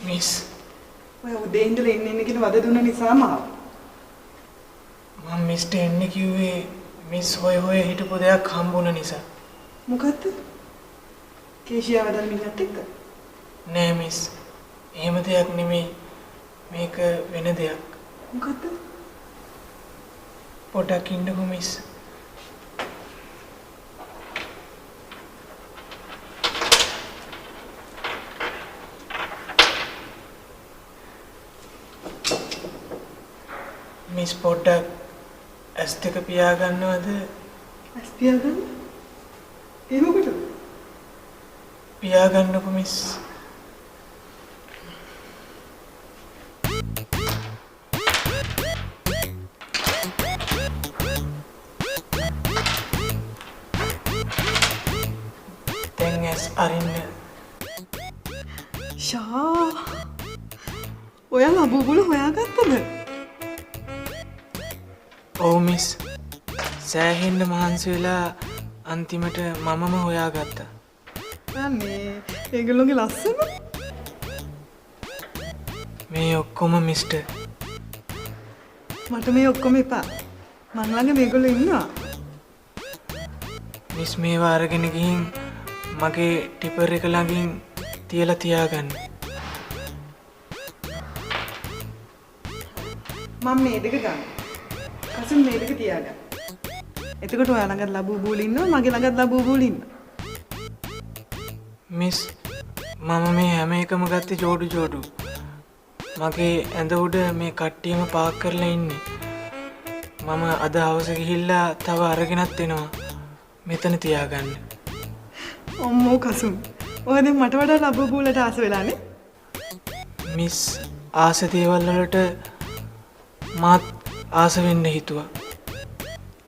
Miss ඔය උදේ ඉඳලා එන්න කියලා වද දුන්න නිසාම ආවා. මම මිස්ට එන්න කිව්වේ මිස් හොය හිටපු දෙයක් හම්බුන නිසා. මොකද්ද? කේෂියා වදන් මිනිහත් එක්ක. නෑ මිස්. එහෙම දෙයක් නෙමෙයි. මේක වෙන දෙයක්. මොකද්ද? පොඩක් ඉන්නකෝ මිස්. මිස් පොඩ්ඩක් ඇස් දෙක පියාගන්නවද? ඇස් පියාගන්න? ඒ මොකටද? පියාගන්නකෝ මිස්. දැන් ඇස් අරින්න. ෂා. ඔයා ලබුබුල හොයාගත්තද? ඔව් මිස්. සෑහෙන්න මහන්සි වෙලා අන්තිමට මමම හොයාගත්තා. අනේ ඒගොල්ලෝගේ ලස්සන. මේ ඔක්කොම මිස්ටර්. මට මේ ඔක්කොම එපා. මං ළඟ මේගොල්ලෝ ඉන්නවා. මිස් මේවා අරගෙන ගිහින් මගේ ටිපර් එක ළඟින් තියලා තියාගන්න. මම මේ දෙක ගන්න. කසුන් මේ දෙක තියාගන්න. එතකොට ඔයා ළඟත් ලබුබුල ඉන්නවා මගේ ළඟත් ලබුබුල ඉන්නවා. මිස් මම මේ හැම එකම ගත්තේ ජෝඩු. මගේ ඇඳ උඩ මේ කට්ටියම පාක් කරලා ඉන්නේ. මම අද හවස ගිහිල්ලා තව අරගෙනත් එනවා. මෙතන තියාගන්න. අම්මෝ කසුන්. ඔය දැන් මට වඩා ලබුබුලට ආස වෙලානේ. මිස් ආස දේවල් වලට මාත් ආස වෙන්න හිතුවා.